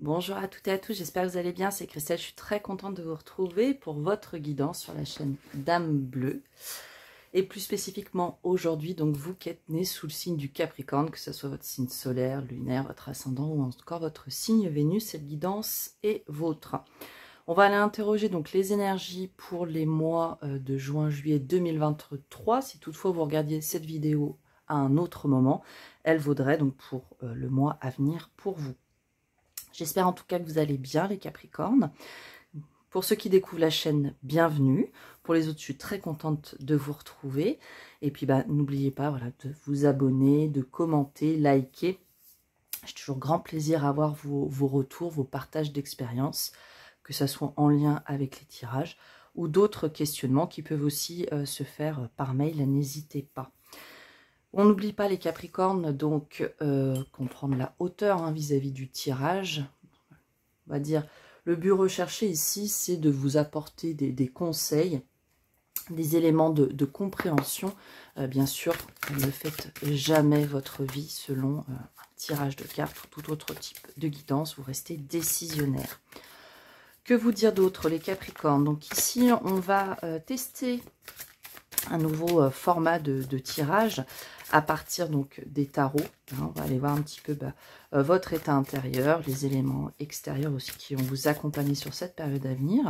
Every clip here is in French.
Bonjour à toutes et à tous, j'espère que vous allez bien, c'est Christelle, je suis très contente de vous retrouver pour votre guidance sur la chaîne Dame Bleue. Et plus spécifiquement aujourd'hui, donc vous qui êtes nés sous le signe du Capricorne, que ce soit votre signe solaire, lunaire, votre ascendant ou encore votre signe Vénus, cette guidance est vôtre. On va aller interroger donc les énergies pour les mois de juin-juillet 2023. Si toutefois vous regardiez cette vidéo à un autre moment, elle vaudrait donc pour le mois à venir pour vous. J'espère en tout cas que vous allez bien les Capricornes. Pour ceux qui découvrent la chaîne, bienvenue. Pour les autres, je suis très contente de vous retrouver. Et puis n'oubliez pas voilà, de vous abonner, de commenter, liker. J'ai toujours grand plaisir à avoir vos retours, vos partages d'expériences, que ce soit en lien avec les tirages ou d'autres questionnements qui peuvent aussi se faire par mail, n'hésitez pas. On n'oublie pas les Capricornes, donc comprendre la hauteur vis-à-vis du tirage. On va dire, le but recherché ici, c'est de vous apporter des conseils, des éléments de compréhension. Bien sûr, ne faites jamais votre vie selon un tirage de cartes ou tout autre type de guidance. Vous restez décisionnaire. Que vous dire d'autre, les Capricornes? Donc ici, on va tester un nouveau format de tirage à partir donc des tarots. On va aller voir un petit peu votre état intérieur, les éléments extérieurs aussi qui vont vous accompagner sur cette période à venir.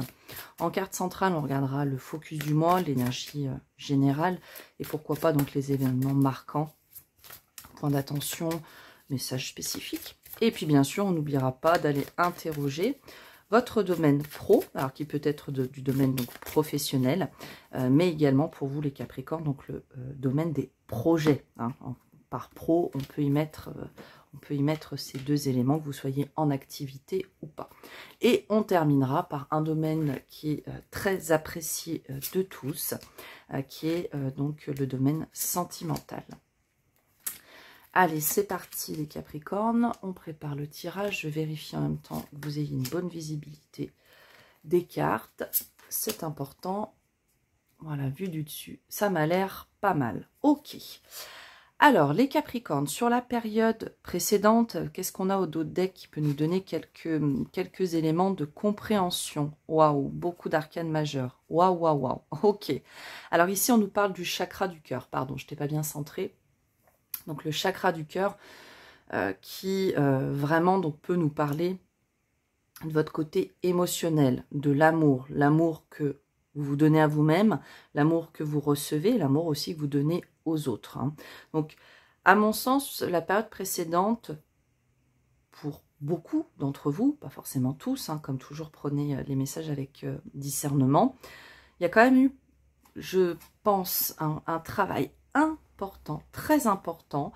En carte centrale, on regardera le focus du mois, l'énergie générale et pourquoi pas donc les événements marquants, point d'attention, messages spécifiques. Et puis bien sûr, on n'oubliera pas d'aller interroger votre domaine pro, alors qui peut être du domaine donc professionnel, mais également pour vous les Capricornes, donc le domaine des projets. Par pro, on peut y mettre ces deux éléments, que vous soyez en activité ou pas. Et on terminera par un domaine qui est très apprécié de tous, qui est donc le domaine sentimental. Allez, c'est parti les Capricornes, on prépare le tirage, je vérifie en même temps que vous ayez une bonne visibilité des cartes, c'est important. Voilà, vue du dessus, ça m'a l'air pas mal. Ok, alors les Capricornes, sur la période précédente, qu'est-ce qu'on a au dos de deck qui peut nous donner quelques éléments de compréhension? Waouh, beaucoup d'arcanes majeures, waouh, waouh, waouh, ok. Alors ici, on nous parle du chakra du cœur, pardon, je n'étais pas bien centrée. Donc le chakra du cœur qui vraiment donc, peut nous parler de votre côté émotionnel, de l'amour. L'amour que vous vous donnez à vous-même, l'amour que vous recevez, l'amour aussi que vous donnez aux autres. Donc à mon sens, la période précédente, pour beaucoup d'entre vous, pas forcément tous, comme toujours prenez les messages avec discernement, il y a quand même eu, je pense, un travail important, très important,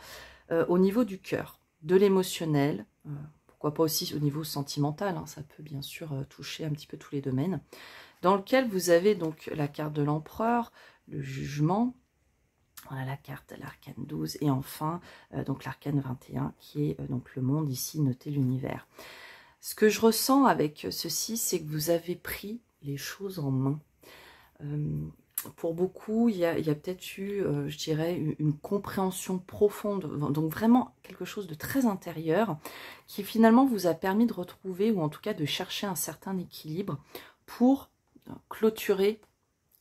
au niveau du cœur, de l'émotionnel, pourquoi pas aussi au niveau sentimental, ça peut bien sûr toucher un petit peu tous les domaines, dans lequel vous avez donc la carte de l'empereur, le jugement, voilà la carte, l'arcane 12, et enfin donc l'arcane 21, qui est donc le monde ici, noté l'univers. Ce que je ressens avec ceci, c'est que vous avez pris les choses en main. Pour beaucoup, il y a peut-être eu, je dirais, une compréhension profonde, donc vraiment quelque chose de très intérieur, qui finalement vous a permis de retrouver, ou en tout cas de chercher un certain équilibre pour clôturer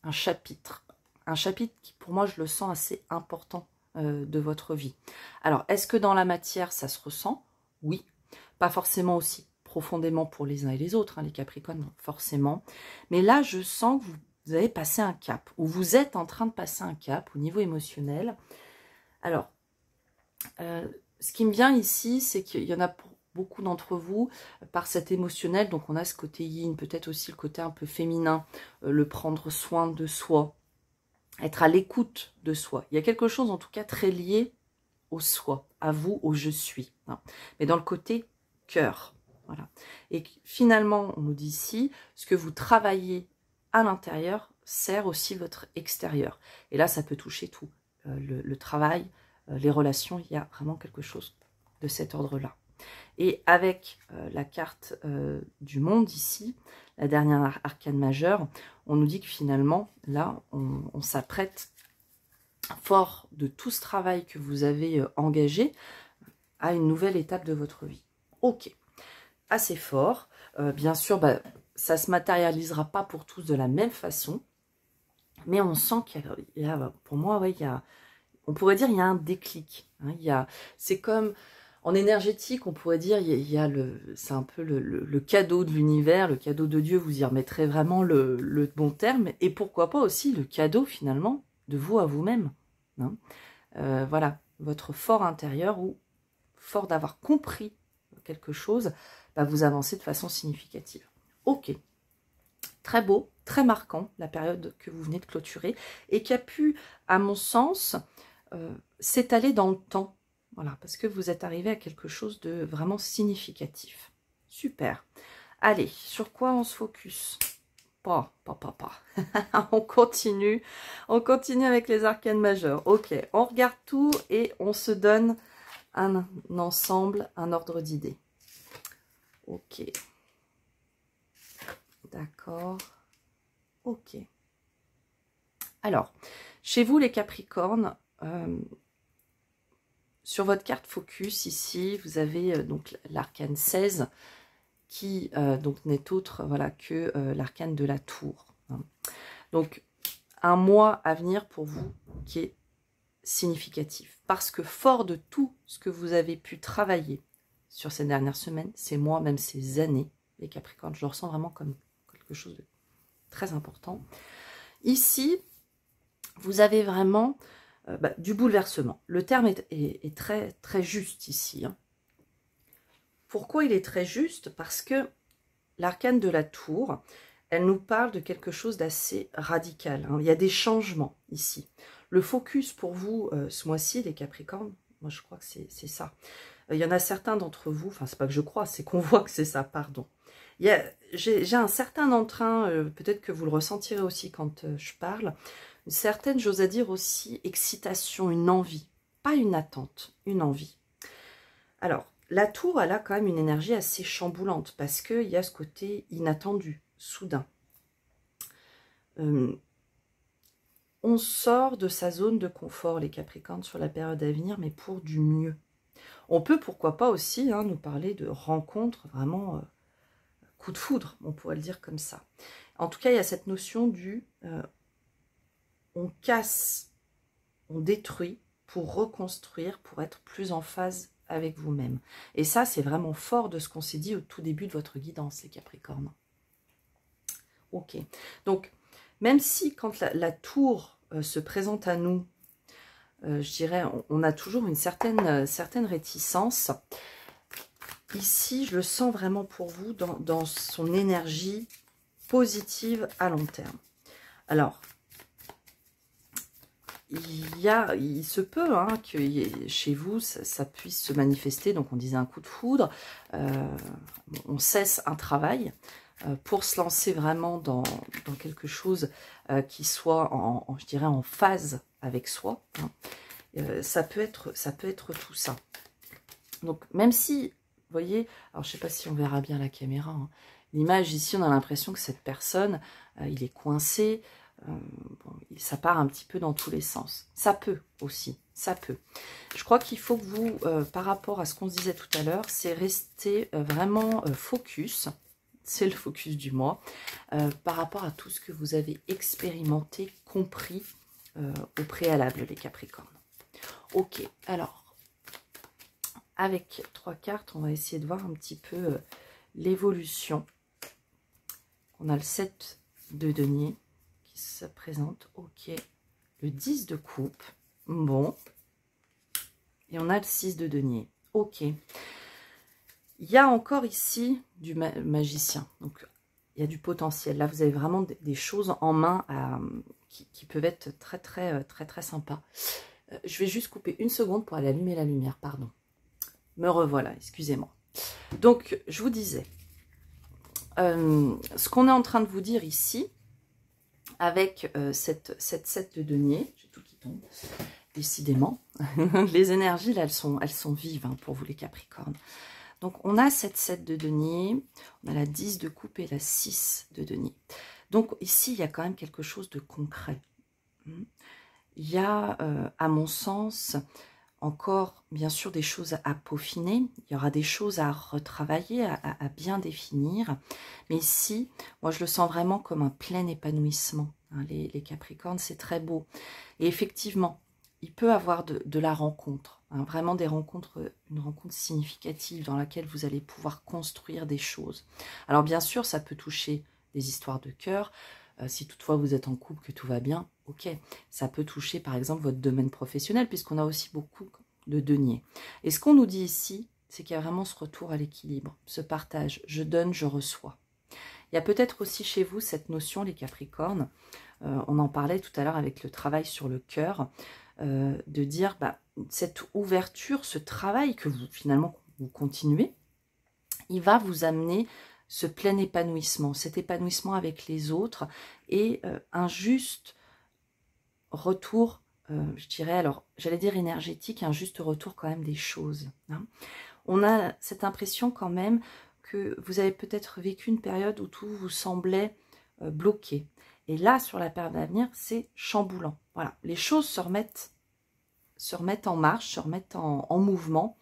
un chapitre. Un chapitre qui, pour moi, je le sens assez important de votre vie. Alors, est-ce que dans la matière, ça se ressent? Oui. Pas forcément aussi profondément pour les uns et les autres, les Capricornes, forcément. Mais là, je sens que vous avez passé un cap, ou vous êtes en train de passer un cap au niveau émotionnel. Alors, ce qui me vient ici, c'est qu'il y en a pour beaucoup d'entre vous, par cet émotionnel, donc on a ce côté yin, peut-être aussi le côté un peu féminin, le prendre soin de soi, être à l'écoute de soi. Il y a quelque chose en tout cas très lié au soi, à vous, au je suis, mais dans le côté cœur. Voilà. Et finalement, on nous dit ici, ce que vous travaillez à l'intérieur sert aussi votre extérieur. Et là, ça peut toucher tout. Le travail, les relations, il y a vraiment quelque chose de cet ordre-là. Et avec la carte du monde ici, la dernière arcane majeure, on nous dit que finalement, là, on s'apprête, fort de tout ce travail que vous avez engagé, à une nouvelle étape de votre vie. Ok. assez fort. Bien sûr, bah, ça ne se matérialisera pas pour tous de la même façon. Mais on sent qu'il y a, pour moi, ouais, on pourrait dire il y a un déclic. Hein, c'est comme, en énergétique, on pourrait dire, c'est un peu le cadeau de l'univers, le cadeau de Dieu, vous y remettrez vraiment le bon terme. Et pourquoi pas aussi le cadeau, finalement, de vous à vous-même. Hein. Voilà, votre fort intérieur ou fort d'avoir compris quelque chose, bah, vous avancez de façon significative. Ok, très beau, très marquant, la période que vous venez de clôturer, et qui a pu, à mon sens, s'étaler dans le temps. Voilà, parce que vous êtes arrivé à quelque chose de vraiment significatif. Super. Allez, sur quoi on se focus? Pas. On continue avec les arcanes majeures. Ok, on regarde tout et on se donne un ensemble, un ordre d'idées. Ok. D'accord. Ok. Alors, chez vous les Capricornes, sur votre carte focus ici, vous avez donc l'arcane 16 qui donc n'est autre voilà, que l'arcane de la tour. Hein. Donc, un mois à venir pour vous qui est significatif. Parce que fort de tout ce que vous avez pu travailler sur ces dernières semaines, ces mois, même ces années, les Capricornes, je le ressens vraiment comme quelque chose de très important. Ici, vous avez vraiment du bouleversement. Le terme est très, très juste ici. Hein. Pourquoi il est très juste? Parce que l'arcane de la tour, elle nous parle de quelque chose d'assez radical. Hein. Il y a des changements ici. Le focus pour vous, ce mois-ci, les Capricornes, moi je crois que c'est ça. Il y en a certains d'entre vous, enfin c'est pas que je crois, c'est qu'on voit que c'est ça, pardon. J'ai un certain entrain, peut-être que vous le ressentirez aussi quand je parle, une certaine, j'ose à dire aussi, excitation, une envie. Pas une attente, une envie. Alors, la tour, elle a quand même une énergie assez chamboulante parce qu'il y a ce côté inattendu, soudain. On sort de sa zone de confort, les Capricornes, sur la période à venir, mais pour du mieux. On peut, pourquoi pas aussi, hein, nous parler de rencontres vraiment coup de foudre, on pourrait le dire comme ça. En tout cas, il y a cette notion du on casse, on détruit pour reconstruire, pour être plus en phase avec vous-même. Et ça, c'est vraiment fort de ce qu'on s'est dit au tout début de votre guidance, les Capricornes. Ok. Donc, même si quand la tour se présente à nous, je dirais, on a toujours une certaine réticence. Ici, je le sens vraiment pour vous dans son énergie positive à long terme. Alors, il se peut hein, que chez vous, ça puisse se manifester. Donc, on disait un coup de foudre. On cesse un travail pour se lancer vraiment dans quelque chose qui soit, je dirais, en phase avec soi. Hein. Ça peut être tout ça. Donc, même si, vous voyez, alors je ne sais pas si on verra bien la caméra, hein, l'image ici, on a l'impression que cette personne, il est coincé, bon, ça part un petit peu dans tous les sens. Ça peut aussi, ça peut. Je crois qu'il faut que vous, par rapport à ce qu'on se disait tout à l'heure, c'est rester vraiment focus, c'est le focus du mois, par rapport à tout ce que vous avez expérimenté, compris au préalable, les Capricornes. Ok, alors, avec 3 cartes, on va essayer de voir un petit peu l'évolution. On a le 7 de denier qui se présente. Ok. Le 10 de coupe. Bon. Et on a le 6 de denier. Ok. Il y a encore ici du magicien. Donc, il y a du potentiel. Là, vous avez vraiment des choses en main qui peuvent être très sympas. Je vais juste couper une seconde pour aller allumer la lumière. Pardon. Me revoilà, excusez-moi. Donc, je vous disais, ce qu'on est en train de vous dire ici, avec cette 7 de denier, j'ai tout qui tombe, décidément, les énergies, là, elles sont vives hein, pour vous les Capricornes. Donc, on a cette 7 de denier, on a la 10 de coupe et la 6 de denier. Donc, ici, il y a quand même quelque chose de concret. Il y a, à mon sens, encore, bien sûr, des choses à peaufiner. Il y aura des choses à retravailler, à bien définir. Mais ici, moi, je le sens vraiment comme un plein épanouissement. Hein, les Capricornes, c'est très beau. Et effectivement, il peut avoir de la rencontre. Hein, vraiment des rencontres, une rencontre significative dans laquelle vous allez pouvoir construire des choses. Alors, bien sûr, ça peut toucher des histoires de cœur. Si toutefois vous êtes en couple, que tout va bien, ok. Ça peut toucher par exemple votre domaine professionnel, puisqu'on a aussi beaucoup de deniers. Et ce qu'on nous dit ici, c'est qu'il y a vraiment ce retour à l'équilibre, ce partage, je donne, je reçois. Il y a peut-être aussi chez vous cette notion, les Capricornes, on en parlait tout à l'heure avec le travail sur le cœur, de dire bah, cette ouverture, ce travail que vous finalement vous continuez, il va vous amener ce plein épanouissement, cet épanouissement avec les autres et un juste retour, je dirais, alors j'allais dire énergétique, un juste retour quand même des choses. Hein. On a cette impression quand même que vous avez peut-être vécu une période où tout vous semblait bloqué. Et là, sur la période à venir, c'est chamboulant. Voilà, les choses se remettent en marche, se remettent en mouvement.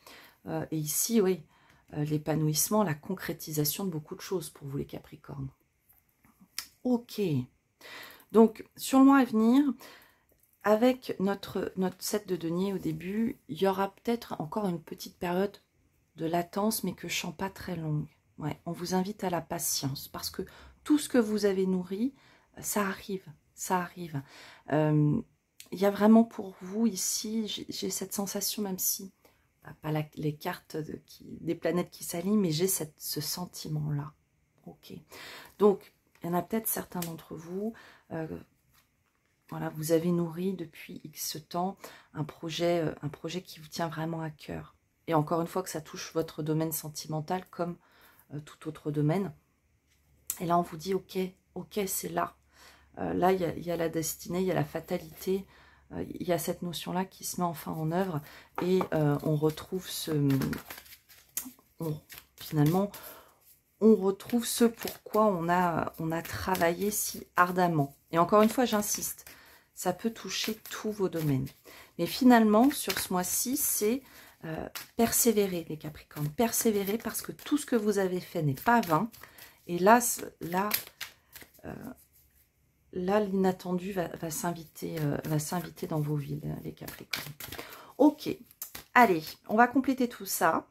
Et ici, oui, l'épanouissement, la concrétisation de beaucoup de choses pour vous les Capricornes. Ok. Donc, sur le mois à venir, avec notre set de denier au début, il y aura peut-être encore une petite période de latence, mais que je sens pas très longue. Ouais, on vous invite à la patience, parce que tout ce que vous avez nourri, ça arrive, ça arrive. Il y a vraiment pour vous ici, j'ai cette sensation, même si pas les cartes des planètes qui s'alignent, mais j'ai ce sentiment-là. Ok. Donc, il y en a peut-être certains d'entre vous, voilà, vous avez nourri depuis X temps un projet qui vous tient vraiment à cœur. Et encore une fois que ça touche votre domaine sentimental comme tout autre domaine. Et là, on vous dit, ok, c'est là. Là, il y a la destinée, il y a la fatalité. Il y a cette notion-là qui se met enfin en œuvre. Et on retrouve finalement, on retrouve ce pourquoi on a travaillé si ardemment. Et encore une fois, j'insiste, ça peut toucher tous vos domaines. Mais finalement, sur ce mois-ci, c'est persévérer, les Capricornes. Persévérer parce que tout ce que vous avez fait n'est pas vain. Et là l'inattendu va s'inviter dans vos vies, les Capricornes. Ok, allez, on va compléter tout ça.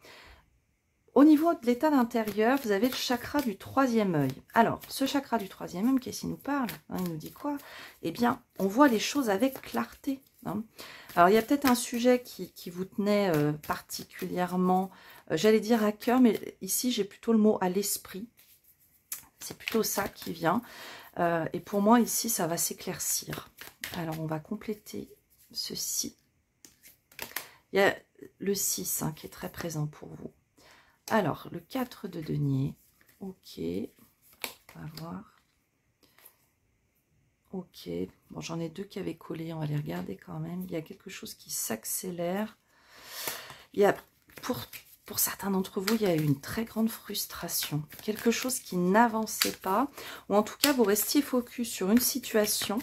Au niveau de l'état d'intérieur, vous avez le chakra du troisième œil. Alors, ce chakra du troisième œil, qu'est-ce qu'il nous parle, hein, il nous dit quoi? Eh bien, on voit les choses avec clarté. Hein. Alors, il y a peut-être un sujet qui vous tenait particulièrement, j'allais dire à cœur, mais ici, j'ai plutôt le mot à l'esprit. C'est plutôt ça qui vient. Et pour moi, ici, ça va s'éclaircir. Alors, on va compléter ceci. Il y a le 6 hein, qui est très présent pour vous. Alors, le 4 de denier. Ok. On va voir. Ok. Bon, j'en ai deux qui avaient collé. On va les regarder quand même. Il y a quelque chose qui s'accélère. Il y a, pour certains d'entre vous, il y a eu une très grande frustration. Quelque chose qui n'avançait pas. Ou en tout cas, vous restiez focus sur une situation.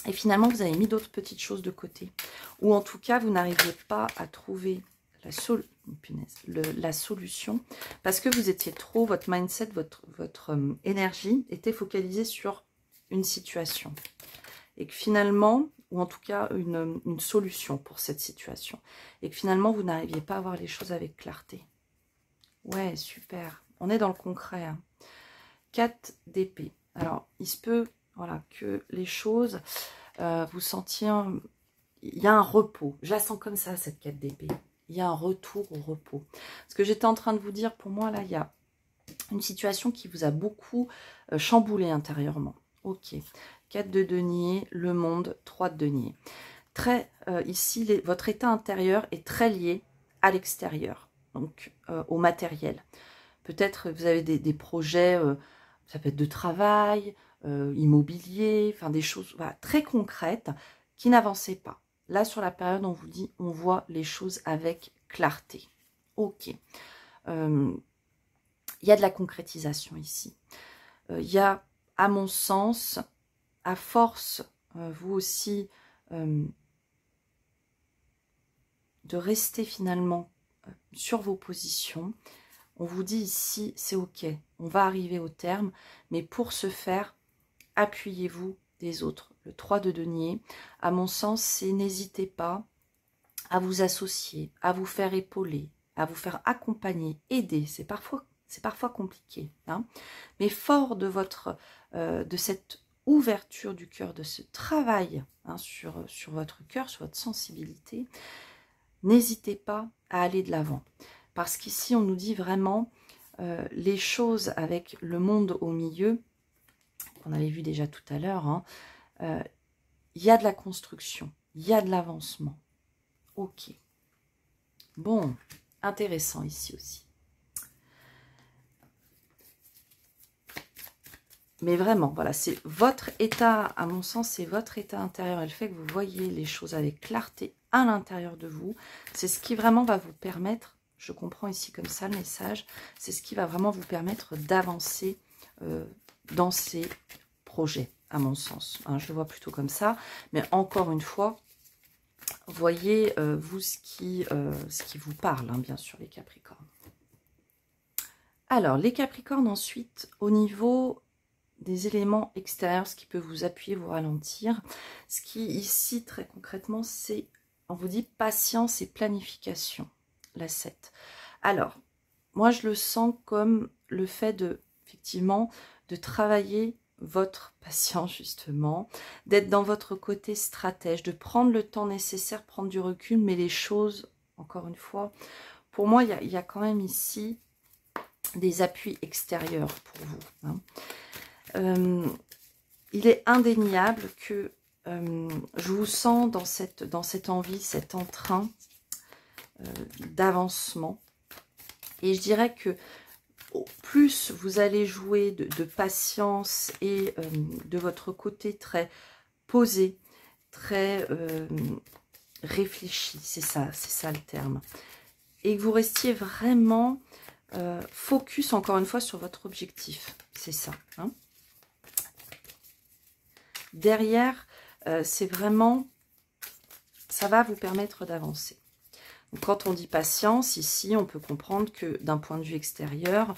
Et finalement, vous avez mis d'autres petites choses de côté. Ou en tout cas, vous n'arriviez pas à trouver la solution parce que vous étiez trop, votre mindset, votre énergie était focalisée sur une situation. Et que finalement, ou en tout cas une solution pour cette situation. Et que finalement, vous n'arriviez pas à voir les choses avec clarté. Ouais, super. On est dans le concret. Hein. 4 d'épée. Alors, il se peut voilà, que les choses... vous sentiez, il y a un repos, je la sens comme ça cette 4 d'épée, il y a un retour au repos. Ce que j'étais en train de vous dire, pour moi là, il y a une situation qui vous a beaucoup chamboulé intérieurement. Ok, 4 de denier, le monde, 3 de denier. Très, ici, votre état intérieur est très lié à l'extérieur, donc au matériel. Peut-être vous avez des projets, ça peut être de travail, immobilier, enfin des choses voilà, très concrètes qui n'avançaient pas. Là, sur la période, on vous dit, on voit les choses avec clarté. Ok. Il y a de la concrétisation ici. Il y a, à mon sens, à force, vous aussi, de rester finalement sur vos positions. On vous dit ici, c'est ok, on va arriver au terme, mais pour ce faire, appuyez-vous des autres. Le 3 de denier, à mon sens, c'est n'hésitez pas à vous associer, à vous faire épauler, à vous faire accompagner, aider. C'est parfois compliqué, hein, mais fort de de cette ouverture du cœur, de ce travail, hein, sur votre cœur, sur votre sensibilité, n'hésitez pas à aller de l'avant. Parce qu'ici, on nous dit vraiment les choses avec le monde au milieu, qu'on avait vu déjà tout à l'heure, hein, y a de la construction, il y a de l'avancement. Ok. Bon, intéressant ici aussi. Mais vraiment, voilà, c'est votre état, à mon sens, c'est votre état intérieur. Et le fait que vous voyez les choses avec clarté à l'intérieur de vous, c'est ce qui vraiment va vous permettre, je comprends ici comme ça le message, c'est ce qui va vraiment vous permettre d'avancer dans ces projets, à mon sens. Hein, je le vois plutôt comme ça. Mais encore une fois, voyez, vous, ce qui vous parle, hein, bien sûr, les Capricornes. Alors, les Capricornes, ensuite, au niveau des éléments extérieurs, ce qui peut vous appuyer, vous ralentir. Ce qui, ici, très concrètement, c'est, on vous dit, patience et planification, la 7. Alors, moi, je le sens comme le fait de, effectivement, de travailler votre patience, justement, d'être dans votre côté stratège, de prendre le temps nécessaire, prendre du recul, mais les choses, encore une fois, pour moi, il y a quand même ici des appuis extérieurs pour vous, hein. Il est indéniable que je vous sens dans cette envie, cet entrain d'avancement. Et je dirais que plus vous allez jouer de patience et de votre côté très posé, très réfléchi, c'est ça le terme. Et que vous restiez vraiment focus, encore une fois, sur votre objectif. C'est ça, hein. Derrière, c'est vraiment, ça va vous permettre d'avancer. Quand on dit patience, ici, on peut comprendre que d'un point de vue extérieur,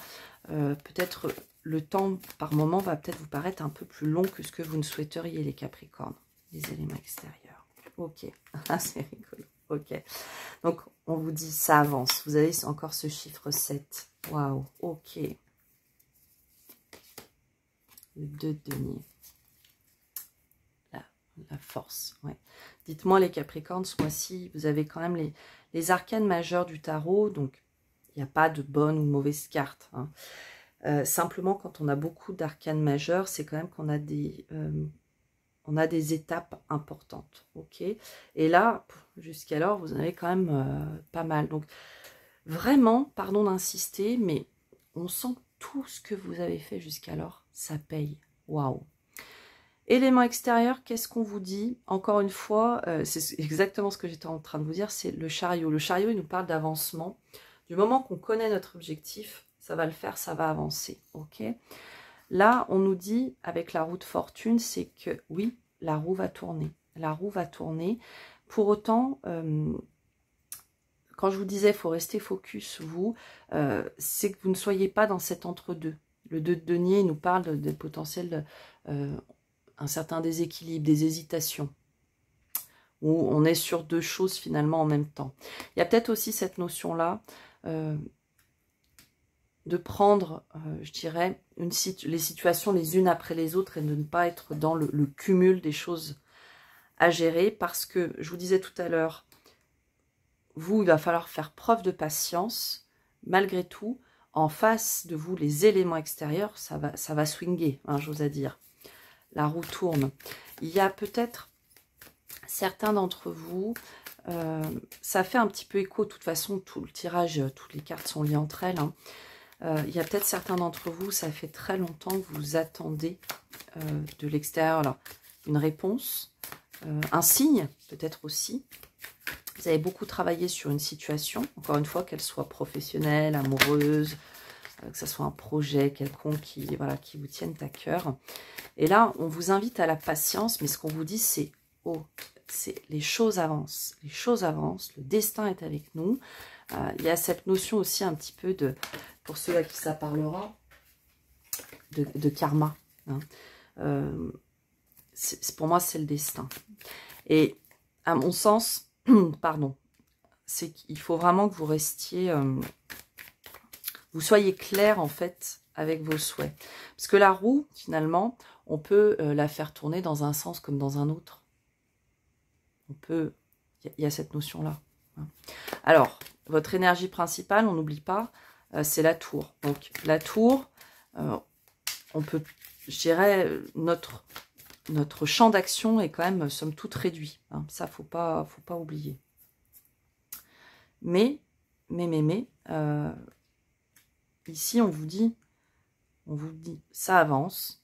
peut-être le temps par moment va peut-être vous paraître un peu plus long que ce que vous ne souhaiteriez, les Capricornes, les éléments extérieurs. Ok, c'est rigolo. Ok, donc on vous dit ça avance. Vous avez encore ce chiffre 7. Waouh, ok. Le 2 de denier. La force, ouais. Dites-moi les Capricornes, ce mois-ci, vous avez quand même les arcanes majeures du tarot, donc il n'y a pas de bonne ou mauvaise carte, hein. Simplement, quand on a beaucoup d'arcanes majeures, c'est quand même qu'on a des étapes importantes, ok. Et là, jusqu'alors, vous en avez quand même pas mal. Donc, vraiment, pardon d'insister, mais on sent tout ce que vous avez fait jusqu'alors, ça paye. Waouh! Élément extérieur, qu'est-ce qu'on vous dit? Encore une fois, c'est exactement ce que j'étais en train de vous dire, c'est le chariot. Le chariot, il nous parle d'avancement. Du moment qu'on connaît notre objectif, ça va le faire, ça va avancer. Ok. Là, on nous dit, avec la roue de fortune, c'est que oui, la roue va tourner. La roue va tourner. Pour autant, quand je vous disais, il faut rester focus, vous, c'est que vous ne soyez pas dans cet entre-deux. Le 2 de denier, il nous parle de potentiel... un certain déséquilibre, des hésitations, où on est sur deux choses finalement en même temps. Il y a peut-être aussi cette notion-là de prendre, je dirais, les situations les unes après les autres et de ne pas être dans le cumul des choses à gérer, parce que, je vous disais tout à l'heure, vous, il va falloir faire preuve de patience, malgré tout, en face de vous, les éléments extérieurs, ça va swinguer, hein, j'ose à dire. La roue tourne. Il y a peut-être certains d'entre vous, ça fait un petit peu écho, de toute façon, tout le tirage, toutes les cartes sont liées entre elles, hein. Il y a peut-être certains d'entre vous, ça fait très longtemps que vous attendez de l'extérieur, alors, une réponse, un signe, peut-être aussi. Vous avez beaucoup travaillé sur une situation, encore une fois, qu'elle soit professionnelle, amoureuse, que ce soit un projet quelconque qui vous tienne à cœur. Et là, on vous invite à la patience, mais ce qu'on vous dit, c'est « Oh, c'est les choses avancent. Les choses avancent, le destin est avec nous. Il y a cette notion aussi un petit peu de, pour ceux à qui ça parlera, de karma. Hein. Pour moi, c'est le destin. Et à mon sens, pardon, c'est qu'il faut vraiment que vous restiez, vous soyez clair en fait avec vos souhaits. Parce que la roue, finalement, on peut la faire tourner dans un sens comme dans un autre. On peut, il y a cette notion-là. Hein. Alors, votre énergie principale, on n'oublie pas, c'est la tour. Donc, la tour, on peut, je dirais, notre champ d'action est quand même, somme toute, réduit. Hein. Ça, faut pas oublier. Mais, ici, on vous dit, ça avance.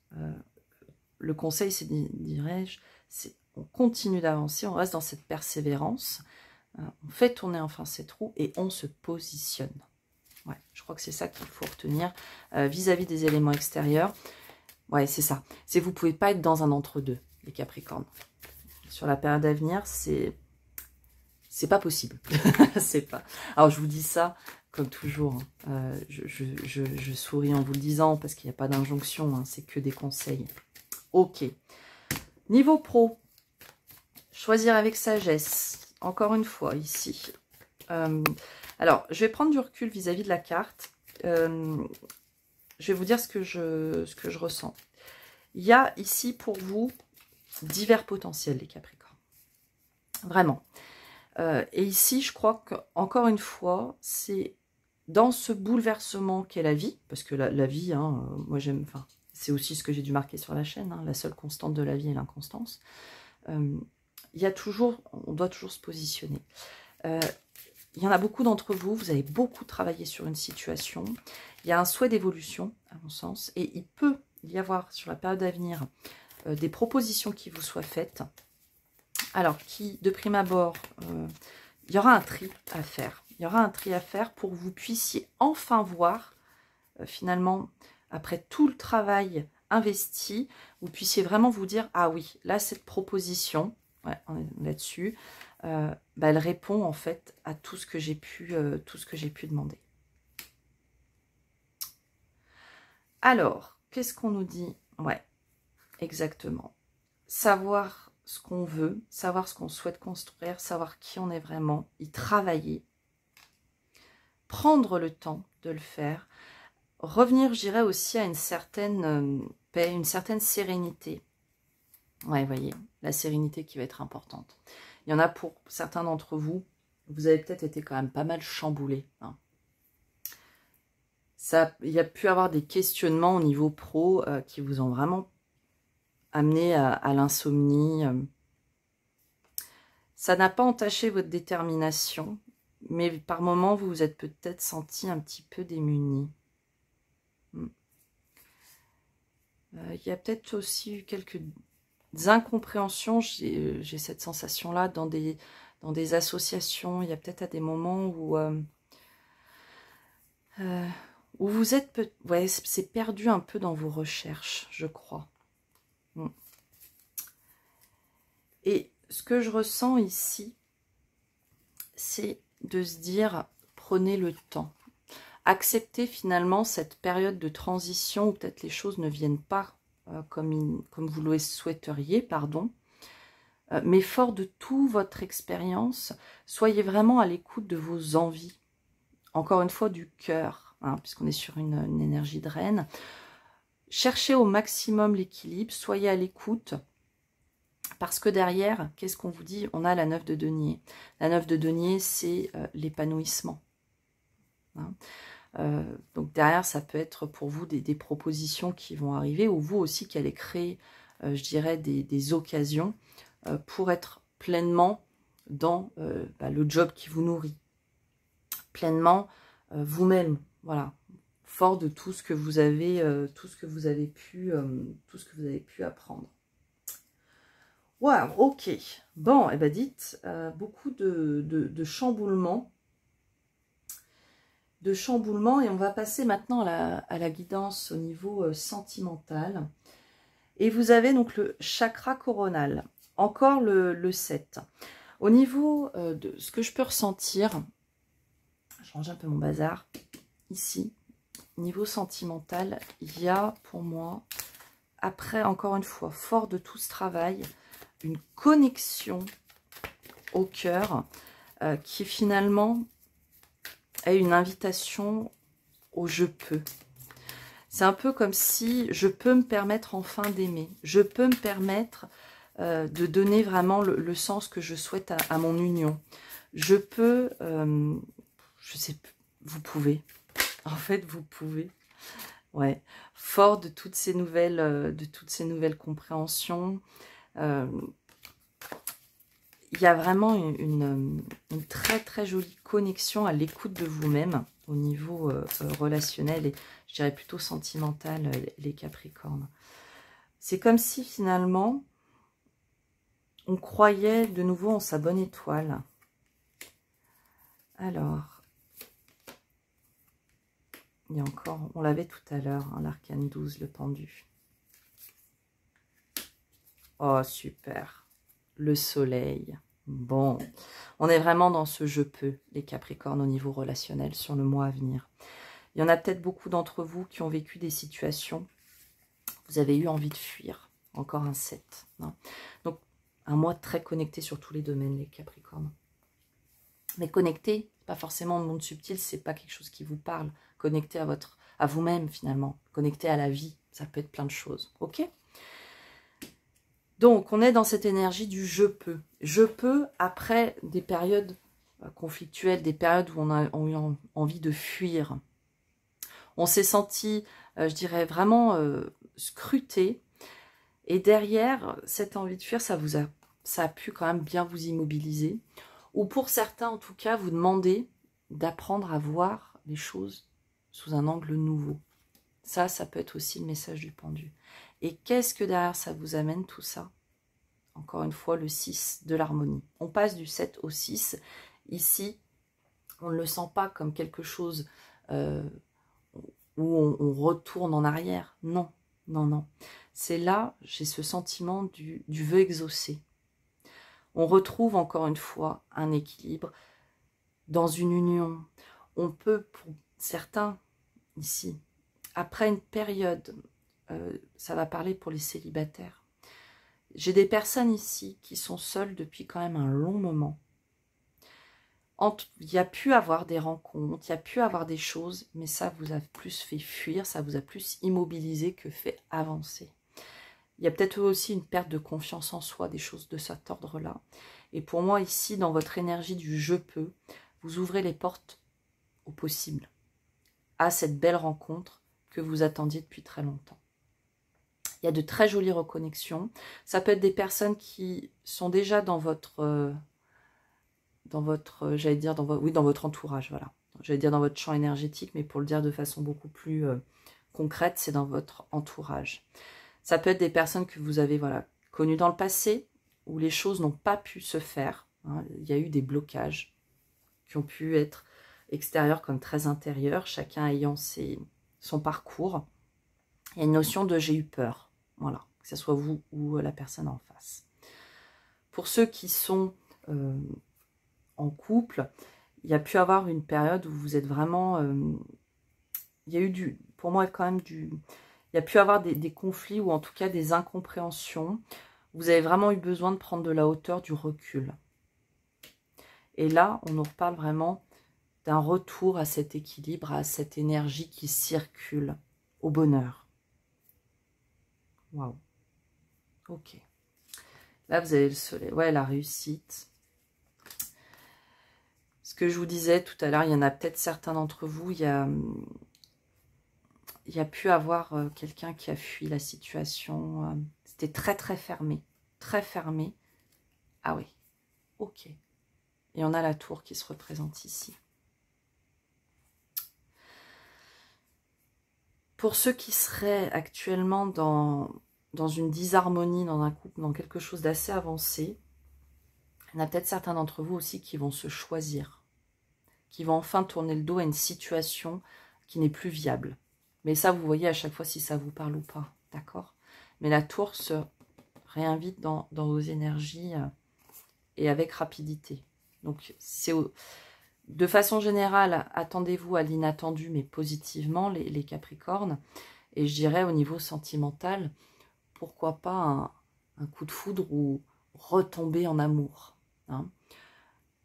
Le conseil, c'est, dirais-je, c'est on continue d'avancer, on reste dans cette persévérance, on fait tourner enfin cette roue et on se positionne. Ouais, je crois que c'est ça qu'il faut retenir vis-à-vis des éléments extérieurs. Ouais, c'est ça. C'est vous pouvez pas être dans un entre-deux, les Capricornes. Sur la période à venir, c'est pas possible. C'est pas. Alors je vous dis ça comme toujours. Hein. Je souris en vous le disant parce qu'il n'y a pas d'injonction. Hein, c'est que des conseils. Ok. Niveau pro, choisir avec sagesse. Encore une fois ici. Alors je vais prendre du recul vis-à-vis de la carte. Je vais vous dire ce que je ressens. Il y a ici pour vous divers potentiels, les Capricornes. Vraiment. Et ici, je crois qu'encore une fois, c'est dans ce bouleversement qu'est la vie, parce que la vie, hein, moi j'aime, enfin, c'est aussi ce que j'ai dû marquer sur la chaîne, hein, la seule constante de la vie est l'inconstance. Il y a toujours, on doit toujours se positionner. Il y en a beaucoup d'entre vous, vous avez beaucoup travaillé sur une situation. Il y a un souhait d'évolution, à mon sens, et il peut y avoir sur la période à venir des propositions qui vous soient faites. Alors, qui, de prime abord, il y aura un tri à faire. Il y aura un tri à faire pour que vous puissiez enfin voir, finalement, après tout le travail investi, vous puissiez vraiment vous dire, ah oui, là, cette proposition, ouais, on est là-dessus, elle répond en fait à tout ce que j'ai pu demander. Alors, qu'est-ce qu'on nous dit? Ouais, exactement. Savoir ce qu'on veut, savoir ce qu'on souhaite construire, savoir qui on est vraiment, y travailler, prendre le temps de le faire, revenir, je dirais aussi à une certaine paix, une certaine sérénité. Ouais, vous voyez, la sérénité qui va être importante. Il y en a pour certains d'entre vous, vous avez peut-être été quand même pas mal chamboulés. Hein. Il y a pu avoir des questionnements au niveau pro qui vous ont vraiment amené à l'insomnie. Ça n'a pas entaché votre détermination, mais par moments, vous vous êtes peut-être senti un petit peu démuni. Il y a peut-être aussi eu quelques incompréhensions, j'ai cette sensation-là, dans des associations. Il y a peut-être à des moments où vous êtes, ouais, c'est perdu un peu dans vos recherches, je crois. Et ce que je ressens ici, c'est de se dire, prenez le temps. Acceptez finalement cette période de transition où peut-être les choses ne viennent pas comme vous le souhaiteriez, pardon. Mais fort de toute votre expérience, soyez vraiment à l'écoute de vos envies. Encore une fois, du cœur, hein, puisqu'on est sur une énergie de reine. Cherchez au maximum l'équilibre, soyez à l'écoute. Parce que derrière, qu'est-ce qu'on vous dit? On a la 9 de denier. La 9 de denier, c'est l'épanouissement. Hein, donc derrière, ça peut être pour vous des propositions qui vont arriver, ou vous aussi qui allez créer, je dirais, des occasions pour être pleinement dans le job qui vous nourrit. Pleinement vous-même, voilà, fort de tout ce que vous avez, pu apprendre. Waouh, ok. Bon, et ben dites, beaucoup de chamboulements. Et on va passer maintenant à la guidance au niveau sentimental. Et vous avez donc le chakra coronal. encore le 7. Au niveau de ce que je peux ressentir, je range un peu mon bazar, ici, niveau sentimental, il y a pour moi, après, encore une fois, fort de tout ce travail, une connexion au cœur qui finalement est une invitation au « je peux ». C'est un peu comme si je peux me permettre enfin d'aimer. Je peux me permettre de donner vraiment le sens que je souhaite à mon union. Je peux, je sais, vous pouvez. En fait, vous pouvez. Ouais. Fort de toutes ces nouvelles compréhensions. Il y a vraiment une très très jolie connexion à l'écoute de vous-même au niveau relationnel et je dirais plutôt sentimental, les Capricornes. C'est comme si finalement on croyait de nouveau en sa bonne étoile. Alors, il y a encore, on l'avait tout à l'heure, hein, l'arcane 12, le pendu. Oh, super. Le soleil. Bon, on est vraiment dans ce « je peux », les Capricornes, au niveau relationnel, sur le mois à venir. Il y en a peut-être beaucoup d'entre vous qui ont vécu des situations, vous avez eu envie de fuir. Encore un 7. Hein. Donc, un mois très connecté sur tous les domaines, les Capricornes. Mais connecté, pas forcément le monde subtil, c'est pas quelque chose qui vous parle. Connecté à vous-même, finalement. Connecté à la vie, ça peut être plein de choses. Ok ? Donc, on est dans cette énergie du « je peux ». Je peux, après des périodes conflictuelles, des périodes où on a eu envie de fuir. On s'est senti, je dirais, vraiment scruté. Et derrière, cette envie de fuir, ça a pu quand même bien vous immobiliser. Ou pour certains, en tout cas, vous demander d'apprendre à voir les choses sous un angle nouveau. Ça peut être aussi le message du pendu. Et qu'est-ce que derrière ça vous amène tout ça? Encore une fois, le 6 de l'harmonie. On passe du 7 au 6. Ici, on ne le sent pas comme quelque chose où on retourne en arrière. Non, non, non. C'est là, j'ai ce sentiment du vœu exaucé. On retrouve encore une fois un équilibre dans une union. On peut, pour certains, ici, après une période, ça va parler pour les célibataires. J'ai des personnes ici qui sont seules depuis quand même un long moment. Il y a pu avoir des rencontres, il y a pu avoir des choses, mais ça vous a plus fait fuir, ça vous a plus immobilisé que fait avancer. Il y a peut-être aussi une perte de confiance en soi, des choses de cet ordre-là. Et pour moi, ici, dans votre énergie du « je peux », vous ouvrez les portes au possible, à cette belle rencontre que vous attendiez depuis très longtemps. Il y a de très jolies reconnexions. Ça peut être des personnes qui sont déjà dans votre j'allais dire, dans votre entourage, voilà. J'allais dire dans votre champ énergétique, mais pour le dire de façon beaucoup plus concrète, c'est dans votre entourage. Ça peut être des personnes que vous avez connues dans le passé, où les choses n'ont pas pu se faire. Hein. Il y a eu des blocages qui ont pu être extérieurs comme très intérieurs, chacun ayant son parcours. Il y a une notion de « j'ai eu peur », voilà, que ce soit vous ou la personne en face. Pour ceux qui sont en couple, il y a pu avoir une période où vous êtes vraiment... il y a eu pour moi quand même il y a pu avoir des conflits ou en tout cas des incompréhensions. Vous avez vraiment eu besoin de prendre de la hauteur, du recul. Et là, on nous reparle vraiment d'un retour à cet équilibre, à cette énergie qui circule au bonheur. Waouh. Ok. Là, vous avez le soleil. Ouais, la réussite. Ce que je vous disais tout à l'heure, il y en a peut-être certains d'entre vous, il y a pu avoir quelqu'un qui a fui la situation. C'était très, très fermé. Très fermé. Ah oui. Ok. Et on a la tour qui se représente ici. Pour ceux qui seraient actuellement dans une disharmonie, dans un couple, dans quelque chose d'assez avancé, il y en a peut-être certains d'entre vous aussi qui vont se choisir, qui vont enfin tourner le dos à une situation qui n'est plus viable. Mais ça, vous voyez à chaque fois si ça vous parle ou pas, d'accord? Mais la tour se réinvite dans vos énergies et avec rapidité. Donc, de façon générale, attendez-vous à l'inattendu, mais positivement, les Capricornes. Et je dirais au niveau sentimental, pourquoi pas un coup de foudre ou retomber en amour. Hein.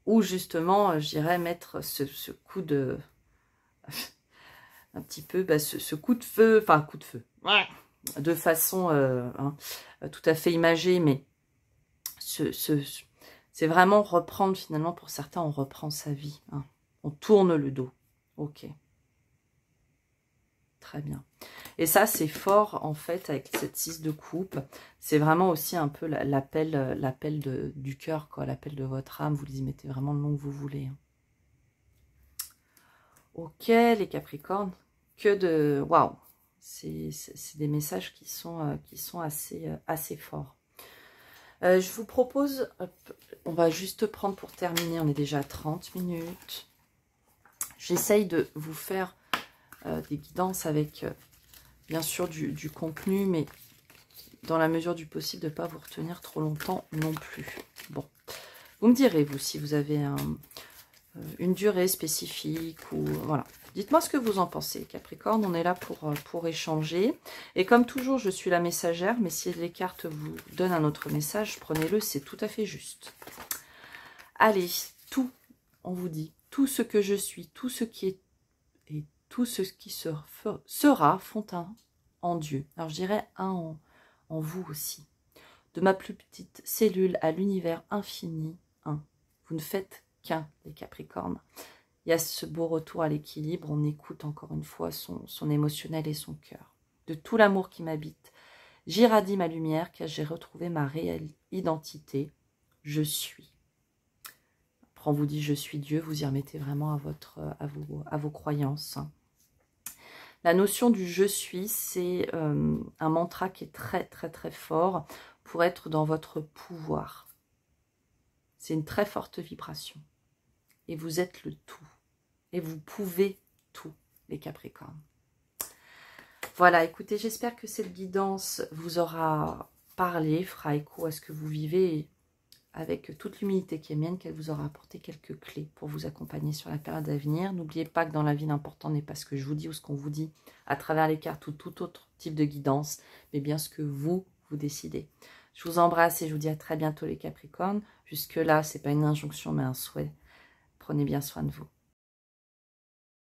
Ou justement, je dirais mettre ce coup de... un petit peu, ce coup de feu, enfin coup de feu, de façon tout à fait imagée, mais c'est vraiment reprendre finalement, pour certains, on reprend sa vie. Hein. On tourne le dos. Ok. Très bien. Et ça, c'est fort, en fait, avec cette 6 de coupe. C'est vraiment aussi un peu l'appel du cœur, quoi, l'appel de votre âme. Vous y mettez vraiment le nom que vous voulez. Hein. Ok, les Capricornes. Que de... Waouh. C'est des messages qui sont assez forts. Je vous propose... on va juste prendre pour terminer. On est déjà à 30 minutes. J'essaye de vous faire des guidances avec... bien sûr du contenu, mais dans la mesure du possible de ne pas vous retenir trop longtemps non plus. Bon, vous me direz, vous, si vous avez une durée spécifique ou voilà. Dites-moi ce que vous en pensez, Capricorne. On est là pour échanger. Et comme toujours, je suis la messagère, mais si les cartes vous donnent un autre message, prenez-le, c'est tout à fait juste. Allez, tout, on vous dit, tout ce que je suis, tout ce qui est et tout ce qui sera font un en Dieu. Alors je dirais un en vous aussi. De ma plus petite cellule à l'univers infini, un. Vous ne faites qu'un, les Capricornes. Il y a ce beau retour à l'équilibre. On écoute encore une fois son émotionnel et son cœur. De tout l'amour qui m'habite, j'irradie ma lumière car j'ai retrouvé ma réelle identité. Je suis. Après on vous dit je suis Dieu, vous y remettez vraiment à vos croyances. La notion du « je suis », c'est un mantra qui est très, très, très fort pour être dans votre pouvoir. C'est une très forte vibration. Et vous êtes le tout. Et vous pouvez tout, les Capricornes. Voilà, écoutez, j'espère que cette guidance vous aura parlé, fera écho à ce que vous vivez, avec toute l'humilité qui est mienne, qu'elle vous aura apporté quelques clés pour vous accompagner sur la période à venir. N'oubliez pas que dans la vie, l'important n'est pas ce que je vous dis ou ce qu'on vous dit à travers les cartes ou tout autre type de guidance, mais bien ce que vous décidez. Je vous embrasse et je vous dis à très bientôt les Capricornes. Jusque-là, ce n'est pas une injonction, mais un souhait. Prenez bien soin de vous.